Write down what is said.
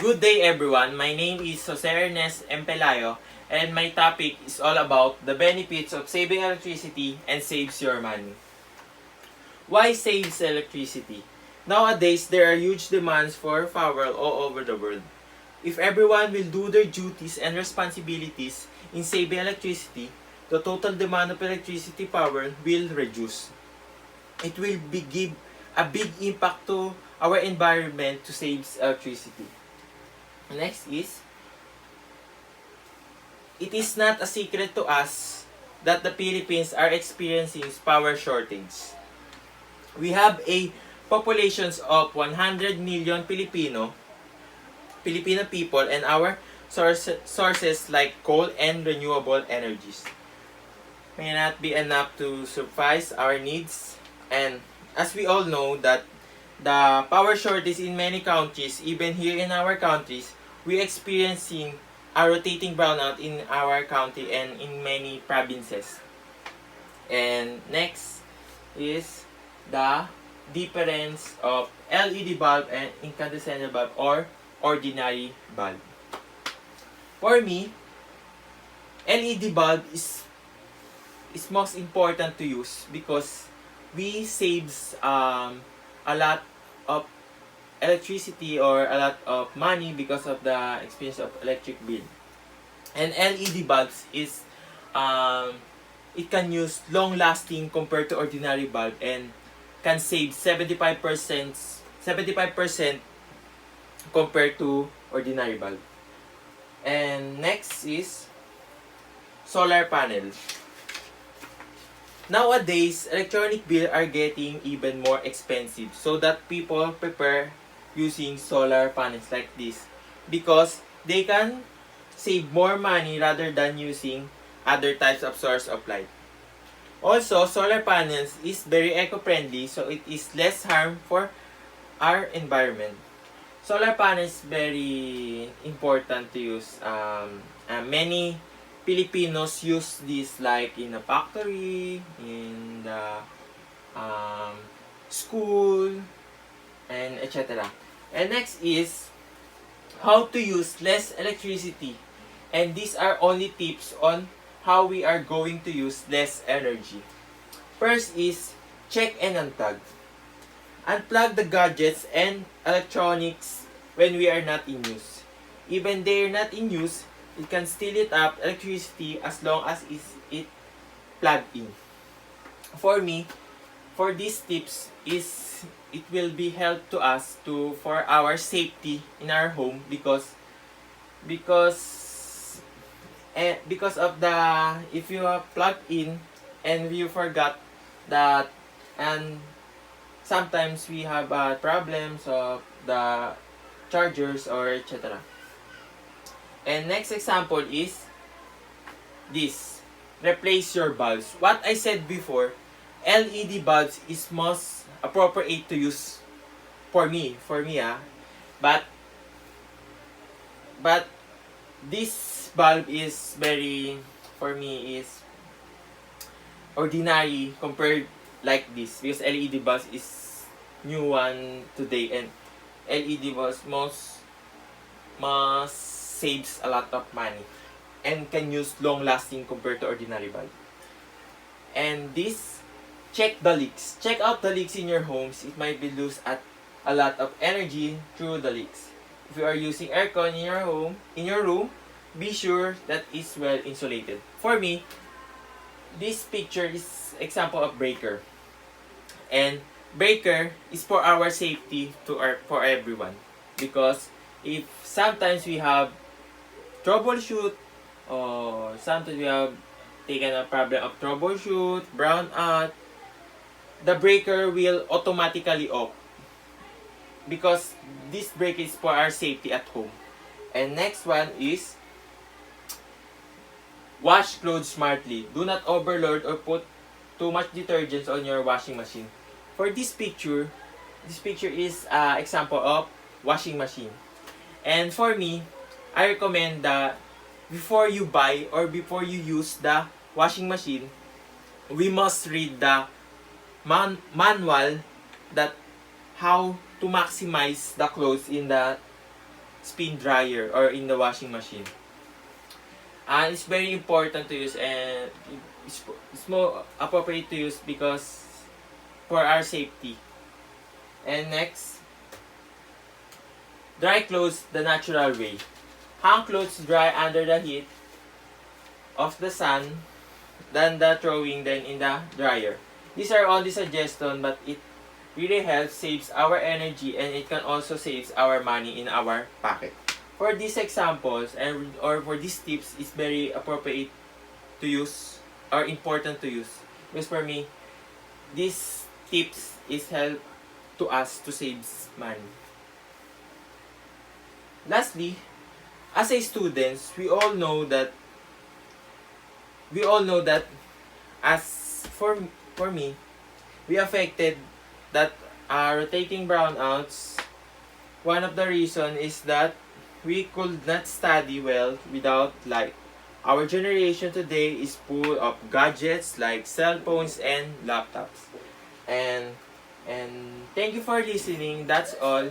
Good day everyone, my name is Jose Ernest M. Pelayo and my topic is all about the benefits of saving electricity and saves your money. Why saves electricity? Nowadays, there are huge demands for power all over the world. If everyone will do their duties and responsibilities in saving electricity, the total demand of electricity power will reduce. It will give a big impact to our environment to save electricity. Next is, it is not a secret to us that the Philippines are experiencing power shortage. We have a populations of 100 million Filipino people and our sources like coal and renewable energies may not be enough to suffice our needs, and as we all know that the power shortage in many countries, even here in our countries, we experiencing a rotating brownout in our county and in many provinces. And next is the difference of LED bulb and incandescent bulb or ordinary bulb. For me, LED bulb is most important to use because we saves a lot of electricity or a lot of money because of the expense of electric bill. And LED bulbs is it can use long lasting compared to ordinary bulb and can save 75% compared to ordinary bulb. And next is solar panel. Nowadays, electronic bills are getting even more expensive, so that people prefer using solar panels like this because they can save more money rather than using other types of source of light. Also, solar panels is very eco-friendly, so it is less harm for our environment. Solar panels very important to use. Many Filipinos use this like in a factory, in the school, and etc. And next is how to use less electricity. And these are only tips on how we are going to use less energy. First is check and unplug. Unplug the gadgets and electronics when we are not in use. Even they are not in use, it can still heat up electricity as long as it plugged in. For me, for these tips is it will be help to us to for our safety in our home because of the if you are plugged in and you forgot that, and sometimes we have problems of the chargers or etc. And next example is this. Replace your bulbs. What I said before, LED bulbs is most appropriate to use for me, But this bulb is very, for me, is ordinary compared like this because LED bulbs is new one today, and LED bulbs most saves a lot of money and can use long lasting compared to ordinary bulb. And this, check the leaks. Check out the leaks in your homes. It might be lose at a lot of energy through the leaks. If you are using aircon in your room, be sure that it's well insulated. For me, this picture is example of breaker. And breaker is for our safety for everyone because if sometimes we have troubleshoot or sometimes we have taken a problem of troubleshoot, brownout, the breaker will automatically off because this breaker is for our safety at home. And next one is wash clothes smartly. Do not overload or put too much detergents on your washing machine. For this picture is example of washing machine. And for me, I recommend that before you buy or before you use the washing machine, we must read the manual that how to maximize the clothes in the spin dryer or in the washing machine. And it's very important to use, and it's more appropriate to use because for our safety. And next, dry clothes the natural way. Hang clothes dry under the heat of the sun, than the throwing them in the dryer. These are only suggestions, but it really helps, saves our energy, and it can also saves our money in our pocket. For these examples and or for these tips, it's very appropriate to use or important to use. Because for me, these tips is help to us to save money. Lastly, as a students, we all know that as for me, we affected that rotating brownouts. One of the reason is that we could not study well without light. Our generation today is full of gadgets like cell phones and laptops. And thank you for listening. That's all.